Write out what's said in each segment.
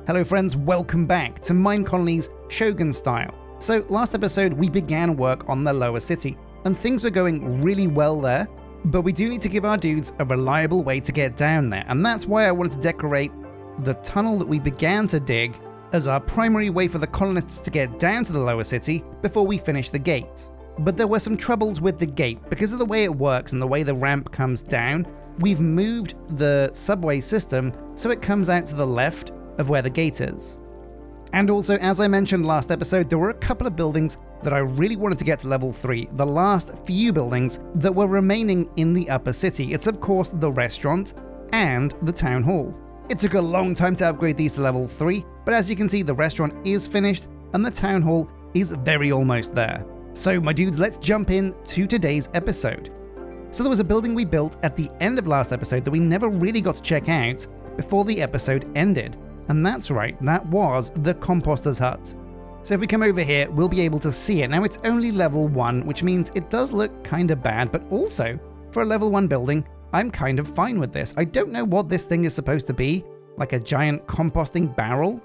Hello friends, welcome back to Minecolonies Shogun style. So last episode we began work on the lower city, and things were going really well there, but we do need to give our dudes a reliable way to get down there, and that's why I wanted to decorate the tunnel that we began to dig as our primary way for the colonists to get down to the lower city before we finish the gate. But there were some troubles with the gate. Because of the way it works and the way the ramp comes down, we've moved the subway system so it comes out to the left of where the gate is. And also, as I mentioned last episode, there were a couple of buildings that I really wanted to get to level 3, the last few buildings that were remaining in the upper city. It's of course the restaurant and the town hall. It took a long time to upgrade these to level 3, but as you can see, the restaurant is finished and the town hall is very almost there. So my dudes, let's jump in to today's episode. So there was a building we built at the end of last episode that we never really got to check out before the episode ended. And that's right, that was the Composter's hut. So if we come over here, we'll be able to see it. Now it's only level 1, which means it does look kind of bad, but also, for a level 1 building, I'm kind of fine with this. I don't know what this thing is supposed to be, like a giant composting barrel,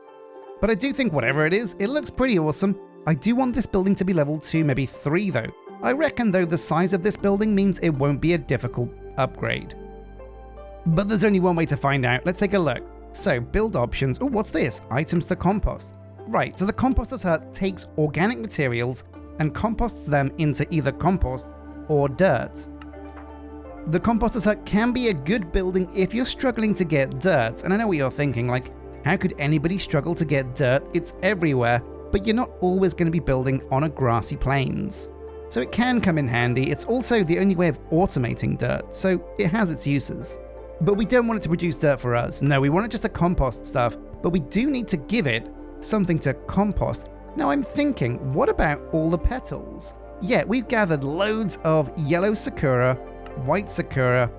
but I do think whatever it is, it looks pretty awesome. I do want this building to be level 2, maybe 3 though. I reckon though the size of this building means it won't be a difficult upgrade. But there's only one way to find out. Let's take a look. So, build options. Oh, what's this? Items to compost. Right, so the Composter's hut takes organic materials and composts them into either compost or dirt. The Composter's hut can be a good building if you're struggling to get dirt. And I know what you're thinking, like, how could anybody struggle to get dirt? It's everywhere, but you're not always going to be building on a grassy plains. So it can come in handy. It's also the only way of automating dirt, so it has its uses. But we don't want it to produce dirt for us. No, we want it just to compost stuff, but we do need to give it something to compost. Now I'm thinking, what about all the petals? Yeah, we've gathered loads of yellow sakura, white sakura,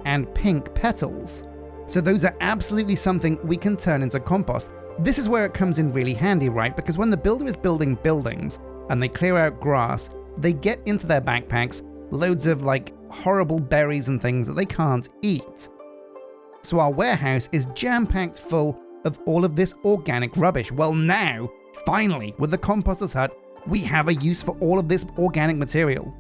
and pink petals. So those are absolutely something we can turn into compost. This is where it comes in really handy, right? Because when the builder is building buildings and they clear out grass, they get into their backpacks loads of like horrible berries and things that they can't eat. So our warehouse is jam-packed full of all of this organic rubbish. Well now, finally, with the Composter's hut, we have a use for all of this organic material.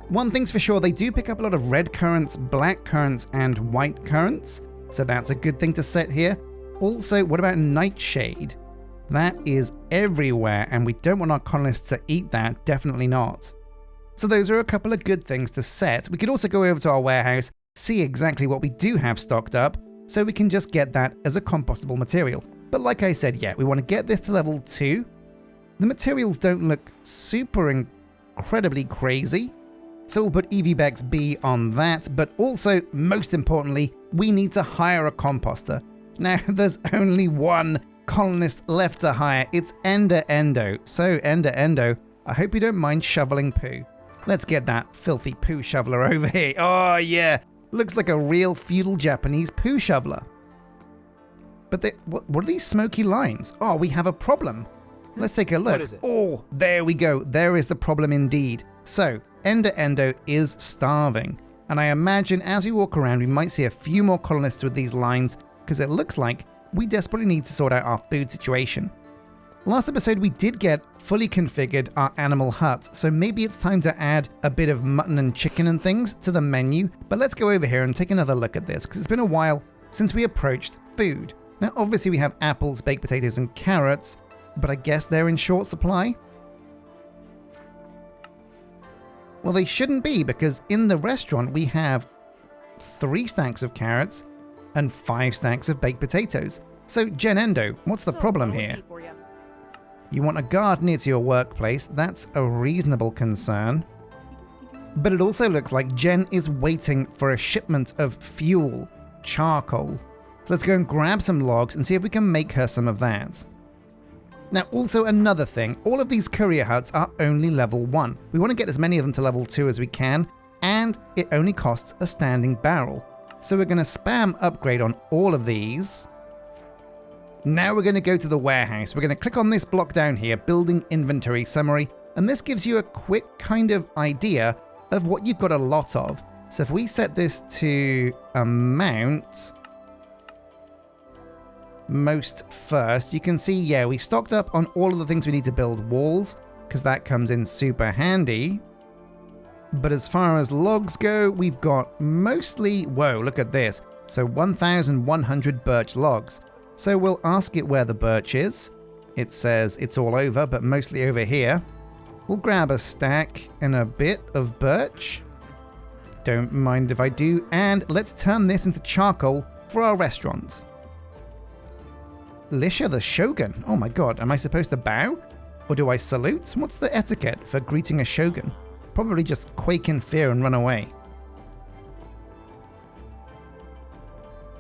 One thing's for sure, they do pick up a lot of red currants, black currants, and white currants, so that's a good thing to set here. Also, what about nightshade? That is everywhere, and we don't want our colonists to eat that, definitely not. So those are a couple of good things to set. We could also go over to our warehouse, see exactly what we do have stocked up, so we can just get that as a compostable material. But like I said, yeah, we want to get this to level 2. The materials don't look super incredibly crazy, so we'll put EVBEX B on that, but also, most importantly, we need to hire a composter. Now, there's only one colonist left to hire. It's Ender Endo. So, Ender Endo, I hope you don't mind shoveling poo. Let's get that filthy poo shoveler over here. Oh yeah, looks like a real feudal Japanese poo shoveler. But what are these smoky lines? Oh, we have a problem. Let's take a look. What is it? Oh, there we go. There is the problem indeed. So, Ender Endo is starving. And I imagine as we walk around, we might see a few more colonists with these lines, because it looks like we desperately need to sort out our food situation. Last episode, we did get fully configured our animal hut, so maybe it's time to add a bit of mutton and chicken and things to the menu. But let's go over here and take another look at this, because it's been a while since we approached food. Now, obviously we have apples, baked potatoes, and carrots, but I guess they're in short supply? Well, they shouldn't be, because in the restaurant we have 3 stacks of carrots and 5 stacks of baked potatoes. So, Sjin Endo, what's the problem here? You want a guard near to your workplace, that's a reasonable concern. But it also looks like Jen is waiting for a shipment of fuel, charcoal. So let's go and grab some logs and see if we can make her some of that. Now, also another thing, all of these courier huts are only level 1. We want to get as many of them to level 2 as we can, and it only costs a standing barrel. So we're going to spam upgrade on all of these. Now we're going to go to the warehouse. We're going to click on this block down here, building inventory summary, and this gives you a quick kind of idea of what you've got a lot of. So if we set this to amount, most first, you can see, yeah, we stocked up on all of the things we need to build walls, because that comes in super handy. But as far as logs go, we've got mostly, whoa, look at this. So 1,100 birch logs. So we'll ask it where the birch is. It says it's all over, but mostly over here. We'll grab a stack and a bit of birch. Don't mind if I do. And let's turn this into charcoal for our restaurant. Lisha the Shogun. Oh my god, am I supposed to bow? Or do I salute? What's the etiquette for greeting a Shogun? Probably just quake in fear and run away.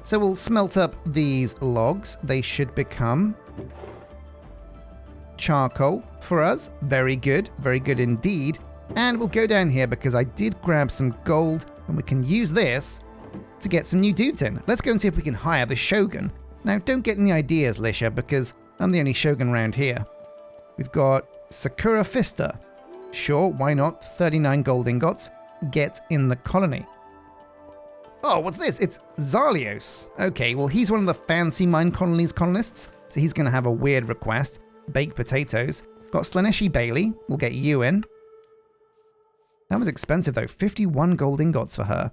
So we'll smelt up these logs. They should become charcoal for us. Very good indeed. And we'll go down here because I did grab some gold and we can use this to get some new dudes in. Let's go and see if we can hire the Shogun. Now, don't get any ideas, Lisha, because I'm the only Shogun around here. We've got Sakura Fista. Sure, why not? 39 gold ingots. Get in the colony. Oh, what's this? It's Zalios. Okay, well, he's one of the fancy Minecolonies colonists, so he's going to have a weird request. Baked potatoes. Got Slaneshi Bailey. We'll get you in. That was expensive, though. 51 gold ingots for her.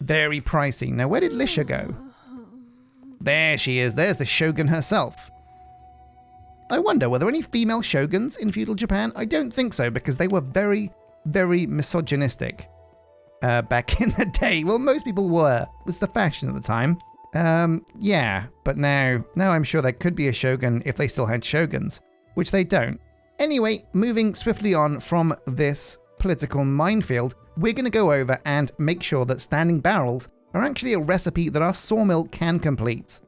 Very pricey. Now, where did Lisha go? There she is. There's the Shogun herself. I wonder, were there any female shoguns in feudal Japan? I don't think so, because they were very, very misogynistic back in the day. Well, most people were. It was the fashion at the time. Yeah, but now I'm sure there could be a shogun if they still had shoguns, which they don't. Anyway, moving swiftly on from this political minefield, we're going to go over and make sure that standing barrels are actually a recipe that our sawmill can complete.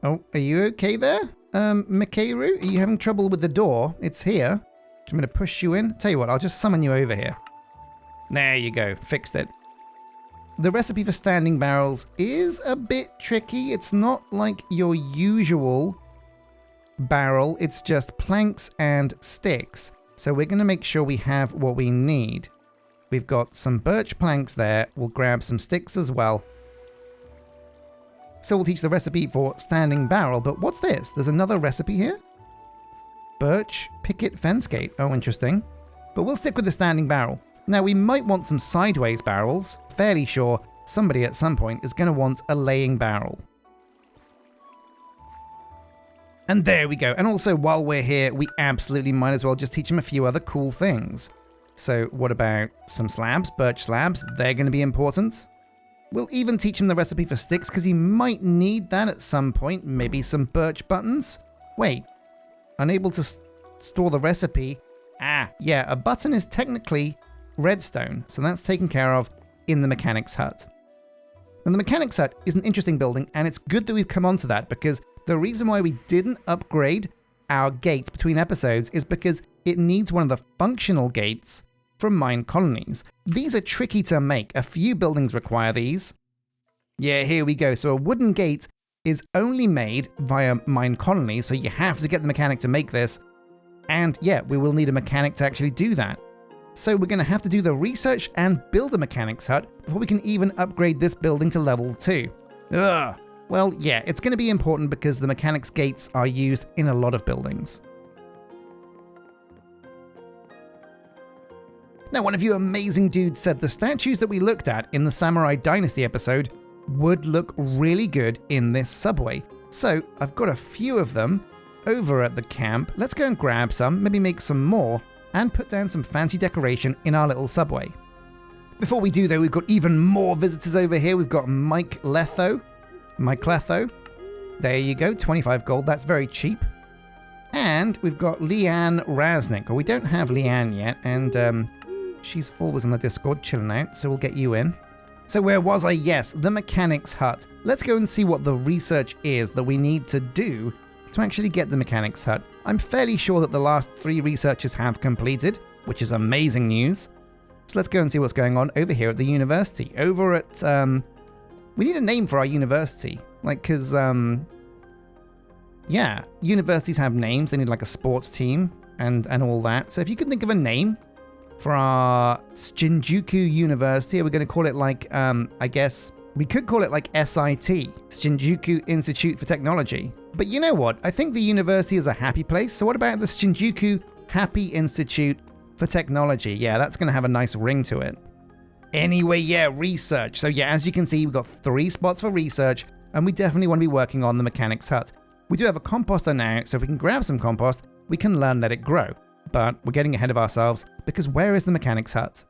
Oh, are you okay there? Mikaru, are you having trouble with the door? It's here. I'm going to push you in. Tell you what, I'll just summon you over here. There you go, fixed it. The recipe for standing barrels is a bit tricky. It's not like your usual barrel. It's just planks and sticks. So we're going to make sure we have what we need. We've got some birch planks there. We'll grab some sticks as well. So we'll teach the recipe for standing barrel, but what's this? There's another recipe here? Birch picket fence gate. Oh, interesting. But we'll stick with the standing barrel. Now, we might want some sideways barrels. Fairly sure somebody at some point is going to want a laying barrel. And there we go. And also, while we're here, we absolutely might as well just teach them a few other cool things. So what about some slabs, birch slabs? They're going to be important. We'll even teach him the recipe for sticks because he might need that at some point. Maybe some birch buttons. Wait, unable to store the recipe. Ah, yeah, a button is technically redstone, so that's taken care of in the mechanic's hut. Now, the mechanic's hut is an interesting building, and it's good that we've come onto that because the reason why we didn't upgrade our gates between episodes is because it needs one of the functional gates from Minecolonies. These are tricky to make. A few buildings require these. Yeah, here we go. So a wooden gate is only made via Minecolonies, so you have to get the mechanic to make this. And yeah, we will need a mechanic to actually do that. So we're going to have to do the research and build a mechanic's hut before we can even upgrade this building to level 2. Ugh. Well, yeah, it's going to be important because the mechanic's gates are used in a lot of buildings. Now, one of you amazing dudes said the statues that we looked at in the Samurai Dynasty episode would look really good in this subway. So I've got a few of them over at the camp. Let's go and grab some, maybe make some more, and put down some fancy decoration in our little subway. Before we do though, we've got even more visitors over here. We've got Mike Letho. There you go, 25 gold, that's very cheap. And we've got Leanne Raznik. Well, we don't have Leanne yet, and she's always on the Discord chilling out, so we'll get you in. So where was I? Yes, the mechanic's hut. Let's go and see what the research is that we need to do to actually get the mechanics hut. I'm fairly sure that the last 3 researchers have completed, which is amazing news. So let's go and see what's going on over here at the university. Over at, we need a name for our university. Like, because, yeah, universities have names. They need like a sports team and all that. So if you could think of a name for our Shinjuku University, we're going to call it like, I guess, we could call it like SIT, Shinjuku Institute for Technology. But you know what? I think the university is a happy place. So what about the Shinjuku Happy Institute for Technology? Yeah, that's going to have a nice ring to it. Anyway, yeah, research. So yeah, as you can see, we've got 3 spots for research, and we definitely want to be working on the mechanics hut. We do have a composter now, so if we can grab some compost, we can learn let it grow. But we're getting ahead of ourselves, because where is the mechanics hut?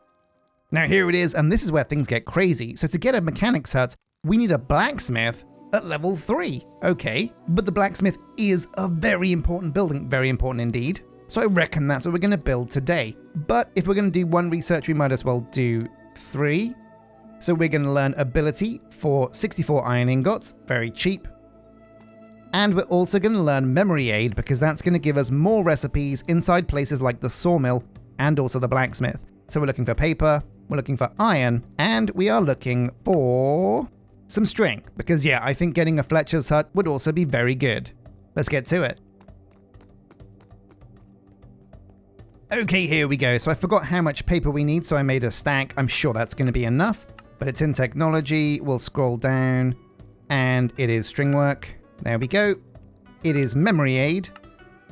Now here it is, and this is where things get crazy. So to get a mechanics hut, we need a blacksmith at level 3. Okay, but the blacksmith is a very important building, very important indeed. So I reckon that's what we're going to build today. But if we're going to do 1 research, we might as well do 3. So we're going to learn ability for 64 iron ingots, very cheap. And we're also going to learn memory aid, because that's going to give us more recipes inside places like the sawmill and also the blacksmith. So we're looking for paper, we're looking for iron, and we are looking for some string. Because yeah, I think getting a Fletcher's hut would also be very good. Let's get to it. Okay, here we go. So I forgot how much paper we need, so I made a stack. I'm sure that's going to be enough, but it's in technology. We'll scroll down, and it is string work. There we go. It is memory aid.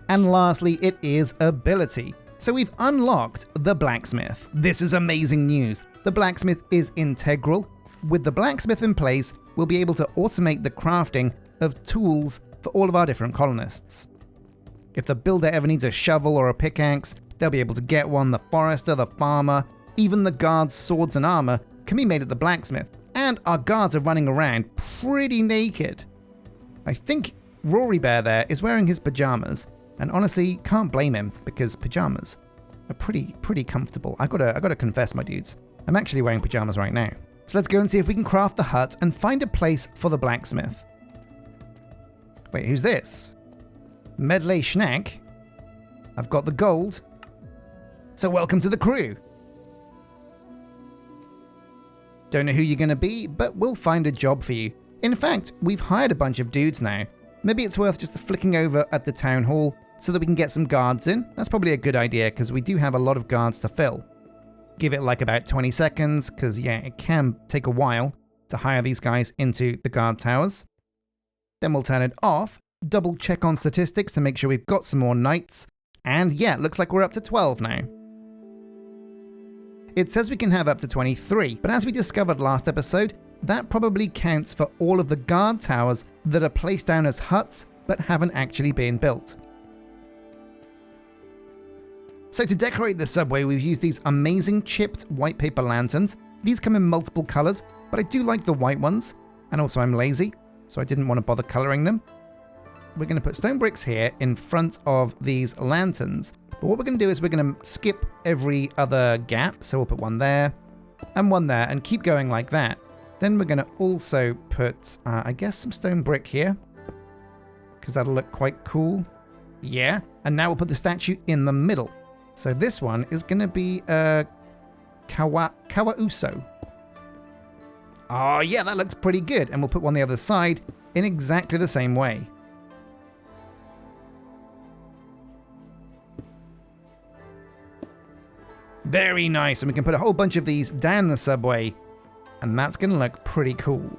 And lastly, it is ability. So we've unlocked the blacksmith. This is amazing news. The blacksmith is integral. With the blacksmith in place, we'll be able to automate the crafting of tools for all of our different colonists. If the builder ever needs a shovel or a pickaxe, they'll be able to get one. The forester, the farmer, even the guards' swords and armor can be made at the blacksmith. And our guards are running around pretty naked. I think Rory Bear there is wearing his pajamas, and honestly, can't blame him, because pajamas are pretty comfortable. I gotta confess, my dudes, I'm actually wearing pajamas right now. So let's go and see if we can craft the hut and find a place for the blacksmith. Wait, who's this? Medley Schnack? I've got the gold. So welcome to the crew. Don't know who you're gonna be, but we'll find a job for you. In fact, we've hired a bunch of dudes now. Maybe it's worth just flicking over at the town hall so that we can get some guards in. That's probably a good idea, because we do have a lot of guards to fill. Give it like about 20 seconds, because yeah, it can take a while to hire these guys into the guard towers. Then we'll turn it off, double check on statistics to make sure we've got some more knights. And yeah, it looks like we're up to 12 now. It says we can have up to 23, but as we discovered last episode, that probably counts for all of the guard towers that are placed down as huts but haven't actually been built. So to decorate the subway, we've used these amazing chipped white paper lanterns. These come in multiple colors, but I do like the white ones. And also I'm lazy, so I didn't want to bother coloring them. We're going to put stone bricks here in front of these lanterns. But what we're going to do is we're going to skip every other gap. So we'll put one there and keep going like that. Then we're going to also put, I guess, some stone brick here, because that'll look quite cool. Yeah. And now we'll put the statue in the middle. So this one is going to be Kawauso. Oh yeah, that looks pretty good. And we'll put one on the other side in exactly the same way. Very nice. And we can put a whole bunch of these down the subway, and that's going to look pretty cool.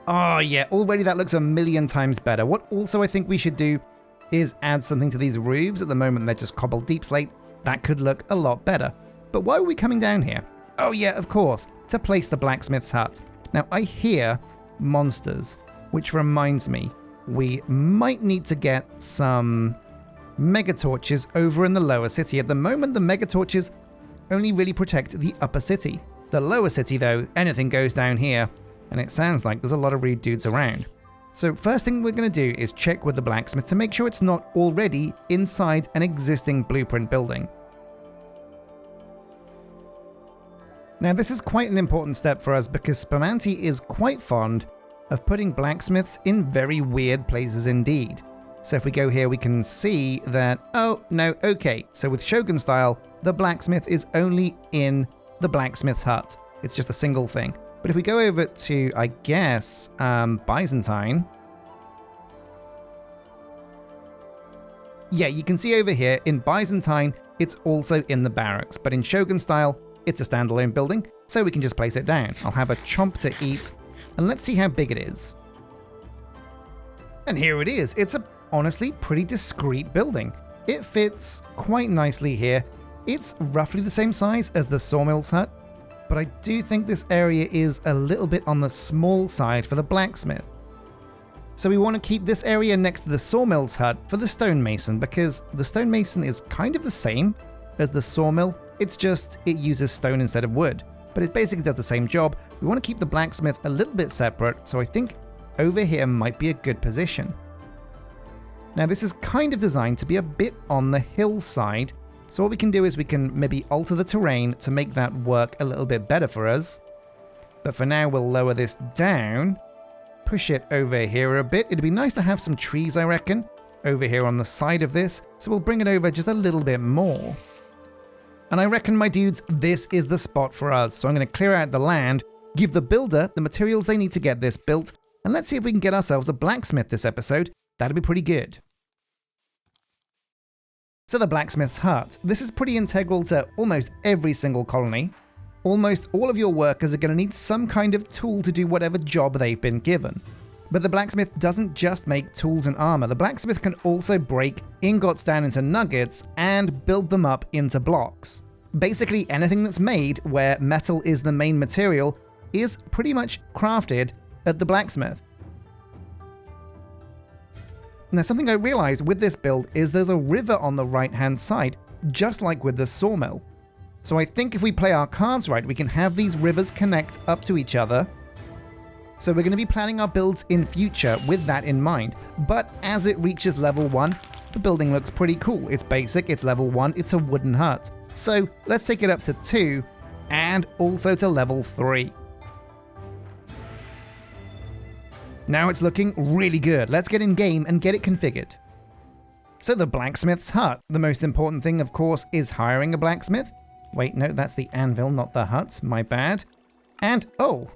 Oh yeah, already that looks a million times better. What also I think we should do is add something to these roofs. At the moment they're just cobbled deep slate. That could look a lot better. But why are we coming down here? Oh yeah, of course, to place the blacksmith's hut. Now I hear monsters, which reminds me, we might need to get some mega torches over in the lower city. At the moment, the mega torches only really protect the upper city. The lower city though, anything goes down here, and it sounds like there's a lot of rude dudes around. So first thing we're going to do is check with the blacksmith to make sure it's not already inside an existing blueprint building. Now this is quite an important step for us, because Spumantii is quite fond of putting blacksmiths in very weird places indeed. So if we go here, we can see that, oh, no, okay. So with Shogun style, the blacksmith is only in the blacksmith's hut. It's just a single thing. But if we go over to, I guess, Byzantine. Yeah, you can see over here in Byzantine, it's also in the barracks. But in Shogun style, it's a standalone building, so we can just place it down. I'll have a chomp to eat, and let's see how big it is. And here it is. It's a honestly pretty discreet building. It fits quite nicely here. It's roughly the same size as the sawmill's hut, but I do think this area is a little bit on the small side for the blacksmith. So we want to keep this area next to the sawmill's hut for the stonemason, because the stonemason is kind of the same as the sawmill. It's just it uses stone instead of wood, but it basically does the same job. We want to keep the blacksmith a little bit separate, so I think over here might be a good position. Now this is kind of designed to be a bit on the hillside, so what we can do is we can maybe alter the terrain to make that work a little bit better for us. But for now we'll lower this down, push it over here a bit. It'd be nice to have some trees, I reckon, over here on the side of this, so we'll bring it over just a little bit more. And I reckon, my dudes, this is the spot for us, so I'm going to clear out the land, give the builder the materials they need to get this built, and let's see if we can get ourselves a blacksmith this episode. That'd be pretty good. So the blacksmith's hut. This is pretty integral to almost every single colony. Almost all of your workers are going to need some kind of tool to do whatever job they've been given. But the blacksmith doesn't just make tools and armor. The blacksmith can also break ingots down into nuggets and build them up into blocks. Basically anything that's made where metal is the main material is pretty much crafted at the blacksmith. Now, something I realized with this build is there's a river on the right-hand side, just like with the sawmill. So I think if we play our cards right, we can have these rivers connect up to each other. So we're going to be planning our builds in future with that in mind. But as it reaches level 1, the building looks pretty cool. It's basic, it's level 1, it's a wooden hut. So let's take it up to 2 and also to level 3. Now it's looking really good. Let's get in game and get it configured. So the blacksmith's hut. The most important thing, of course, is hiring a blacksmith. Wait, no, that's the anvil, not the hut. My bad. And oh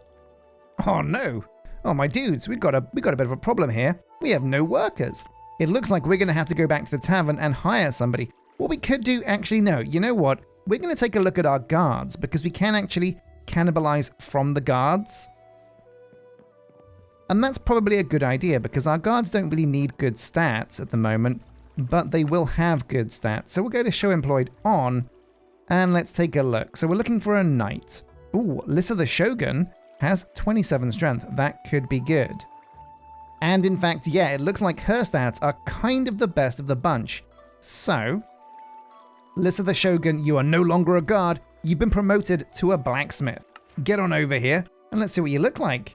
no. Oh, my dudes, we got a bit of a problem here. We have no workers. It looks like we're going to have to go back to the tavern and hire somebody. What we could do, actually, no, you know what? We're going to take a look at our guards, because we can actually cannibalize from the guards. And that's probably a good idea, because our guards don't really need good stats at the moment, but they will have good stats. So we'll go to show employed on, and let's take a look. So we're looking for a knight. Ooh, Lissa the Shogun has 27 strength. That could be good. And in fact, yeah, it looks like her stats are kind of the best of the bunch. So, Lissa the Shogun, you are no longer a guard. You've been promoted to a blacksmith. Get on over here, and let's see what you look like.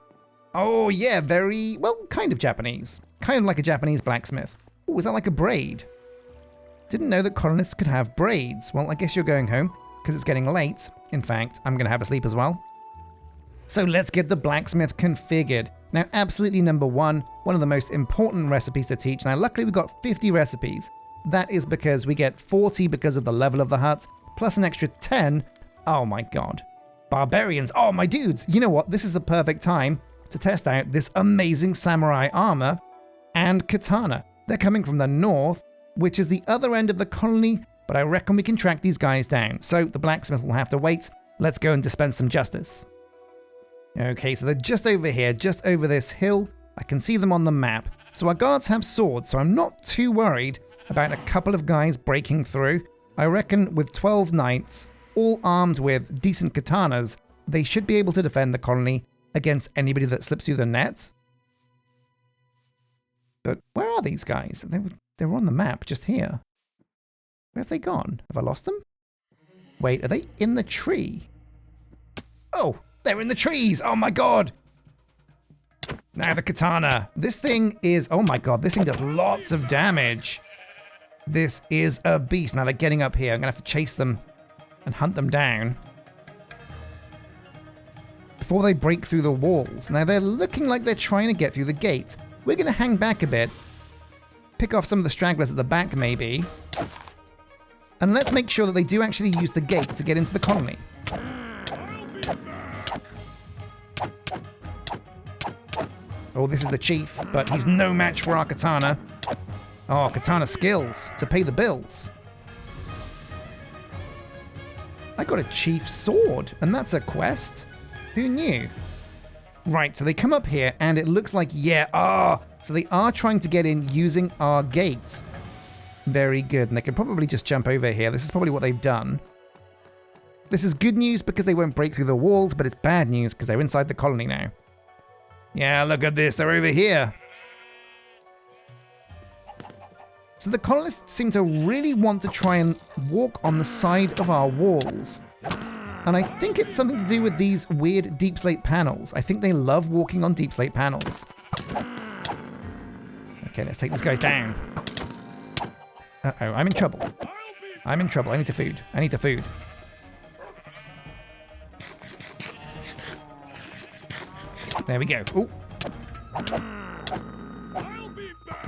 Oh yeah, very, well, kind of Japanese. Kind of like a Japanese blacksmith. Oh, is that like a braid? Didn't know that colonists could have braids. Well, I guess you're going home, because it's getting late. In fact, I'm going to have a sleep as well. So let's get the blacksmith configured. Now, absolutely number one of the most important recipes to teach. Now, luckily we've got 50 recipes. That is because we get 40 because of the level of the hut, plus an extra 10. Oh my god. Barbarians. Oh, my dudes. You know what? This is the perfect time to test out this amazing samurai armor and katana. They're coming from the north, which is the other end of the colony, but I reckon we can track these guys down. So the blacksmith will have to wait. Let's go and dispense some justice. Okay, so they're just over here, just over this hill. I can see them on the map. So our guards have swords, so I'm not too worried about a couple of guys breaking through. I reckon with 12 knights, all armed with decent katanas, they should be able to defend the colony against anybody that slips through the net. But where are these guys? They were on the map, just here. Where have they gone? Have I lost them? Wait, are they in the tree? Oh, they're in the trees! Oh my god! Now the katana. This thing is, oh my god, this thing does lots of damage. This is a beast. Now they're getting up here. I'm gonna have to chase them and hunt them down. before they break through the walls. Now they're looking like they're trying to get through the gate. We're going to hang back a bit, pick off some of the stragglers at the back maybe, and let's make sure that they do actually use the gate to get into the colony. Oh, this is the chief, but he's no match for our katana. Oh, katana skills to pay the bills. I got a chief sword, and that's a quest. Who knew? Right, so they come up here, and it looks like, so they are trying to get in using our gate. Very good, and they can probably just jump over here. This is probably what they've done. This is good news because they won't break through the walls, but it's bad news because they're inside the colony now. Yeah, look at this, they're over here. So the colonists seem to really want to try and walk on the side of our walls. And I think it's something to do with these weird deep slate panels. I think they love walking on deep slate panels. Okay, let's take these guys down. Uh-oh, I'm in trouble. I'm in trouble, I need to food. I need to food. There we go. Ooh.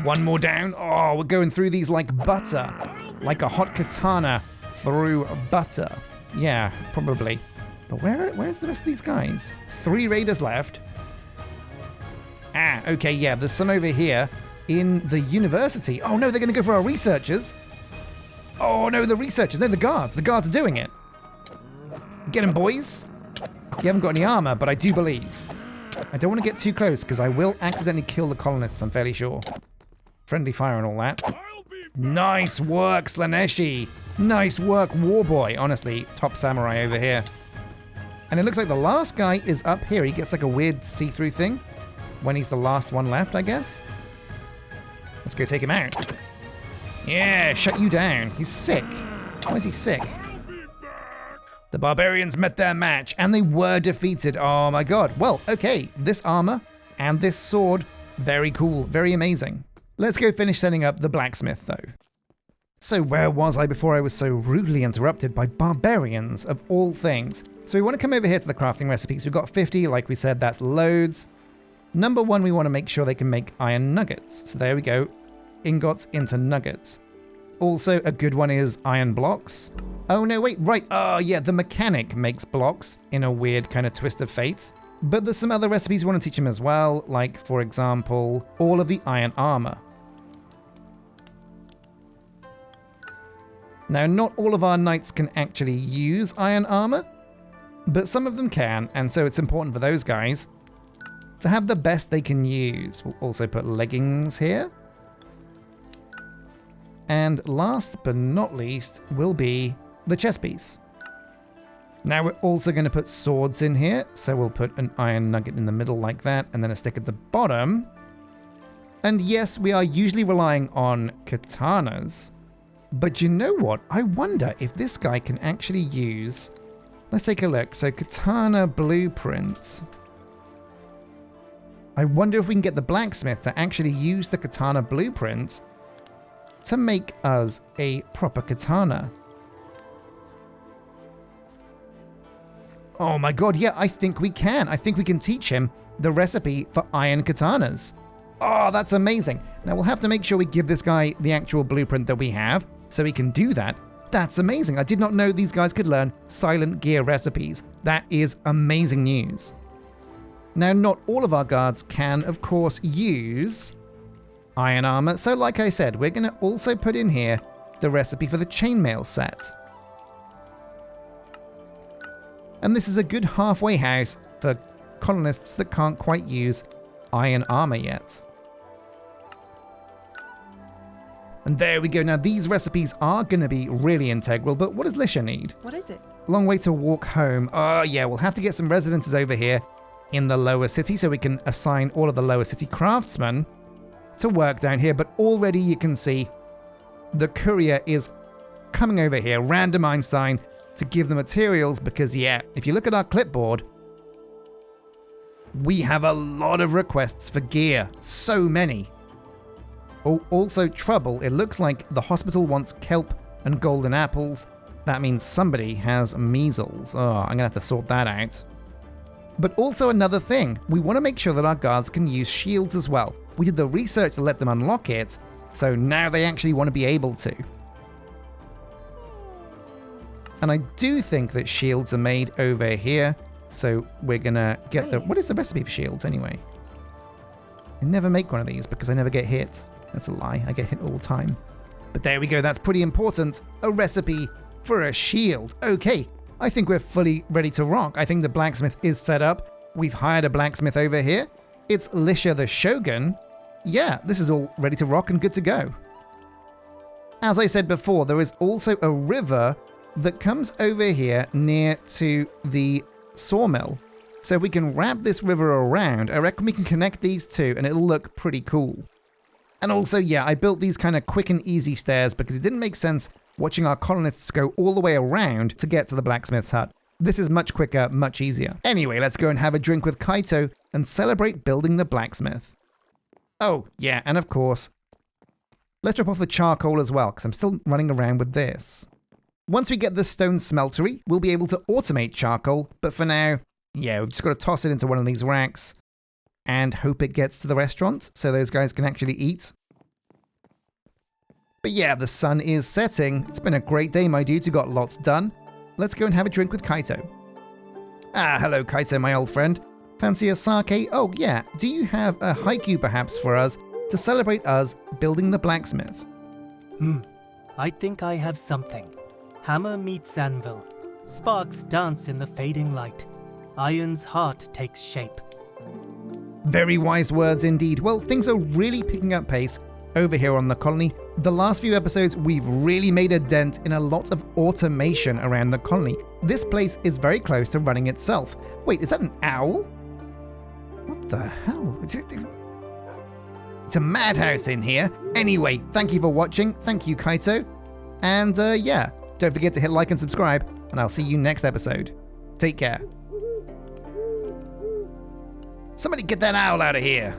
One more down. Oh, we're going through these like butter. Like a hot katana through butter. Yeah, probably. But where's the rest of these guys? 3 raiders left. Ah, okay, yeah, there's some over here in the university. Oh no, they're gonna go for our researchers. Oh no, the researchers. No, the guards. The guards are doing it. Get them, boys. You haven't got any armor, but I do believe. I don't want to get too close because I will accidentally kill the colonists, I'm fairly sure. Friendly fire and all that. Nice work, Slaneshi. Nice work, Warboy. Honestly, top samurai over here. And it looks like the last guy is up here. He gets like a weird see-through thing when he's the last one left, I guess. Let's go take him out. Yeah, shut you down. He's sick. Why is he sick? The barbarians met their match, and they were defeated. Oh my god. Well, okay, this armor and this sword, very cool, very amazing. Let's go finish setting up the blacksmith, though. So where was I before I was so rudely interrupted by barbarians, of all things? So we want to come over here to the crafting recipes. We've got 50, like we said, that's loads. Number 1, we want to make sure they can make iron nuggets. So there we go, ingots into nuggets. Also, a good one is iron blocks. Oh no, wait, right, oh yeah, the mechanic makes blocks in a weird kind of twist of fate. But there's some other recipes we want to teach him as well, like, for example, all of the iron armor. Now, not all of our knights can actually use iron armor, but some of them can, and so it's important for those guys to have the best they can use. We'll also put leggings here. And last but not least will be the chest piece. Now we're also going to put swords in here, so we'll put an iron nugget in the middle like that, and then a stick at the bottom. And yes, we are usually relying on katanas, but you know what? I wonder if this guy can actually use... Let's take a look. So katana blueprint. I wonder if we can get the blacksmith to actually use the katana blueprint to make us a proper katana. Oh my god, yeah, I think we can. I think we can teach him the recipe for iron katanas. Oh, that's amazing. Now we'll have to make sure we give this guy the actual blueprint that we have so he can do that. That's amazing. I did not know these guys could learn silent gear recipes. That is amazing news. Now, not all of our guards can, of course, use iron armor. So like I said, we're going to also put in here the recipe for the chainmail set. And this is a good halfway house for colonists that can't quite use iron armor yet. And there we go. Now these recipes are going to be really integral, but what does Lisha need? What is it? Long way to walk home. Oh yeah, we'll have to get some residences over here in the lower city so we can assign all of the lower city craftsmen to work down here. But already you can see the courier is coming over here, Random Einstein, to give the materials because, yeah, if you look at our clipboard, we have a lot of requests for gear. So many. Oh, also trouble. It looks like the hospital wants kelp and golden apples. That means somebody has measles. Oh, I'm gonna have to sort that out. But also another thing, we want to make sure that our guards can use shields as well. We did the research to let them unlock it, so now they actually want to be able to. And I do think that shields are made over here, so we're gonna get the... What is the recipe for shields anyway? I never make one of these because I never get hit. That's a lie, I get hit all the time. But there we go, that's pretty important. A recipe for a shield. Okay, I think we're fully ready to rock. I think the blacksmith is set up. We've hired a blacksmith over here. It's Lisha the Shogun. Yeah, this is all ready to rock and good to go. As I said before, there is also a river that comes over here near to the sawmill. So if we can wrap this river around, I reckon we can connect these two and it'll look pretty cool. And also, yeah, I built these kind of quick and easy stairs because it didn't make sense watching our colonists go all the way around to get to the blacksmith's hut. This is much quicker, much easier. Anyway, let's go and have a drink with Kaito and celebrate building the blacksmith. Oh, yeah, and of course, let's drop off the charcoal as well because I'm still running around with this. Once we get the stone smeltery, we'll be able to automate charcoal, but for now, yeah, we've just got to toss it into one of these racks and hope it gets to the restaurant so those guys can actually eat. But yeah, the sun is setting. It's been a great day, my dudes. You got lots done. Let's go and have a drink with Kaito. Ah, hello, Kaito, my old friend. Fancy a sake? Oh, yeah. Do you have a haiku perhaps for us to celebrate us building the blacksmith? I think I have something. Hammer meets anvil. Sparks dance in the fading light. Iron's heart takes shape. Very wise words indeed. Well, things are really picking up pace over here on the colony. The last few episodes, we've really made a dent in a lot of automation around the colony. This place is very close to running itself. Wait, is that an owl? What the hell? It's a madhouse in here. Anyway, thank you for watching. Thank you, Kaito. And yeah, don't forget to hit like and subscribe, and I'll see you next episode. Take care. Somebody get that owl out of here.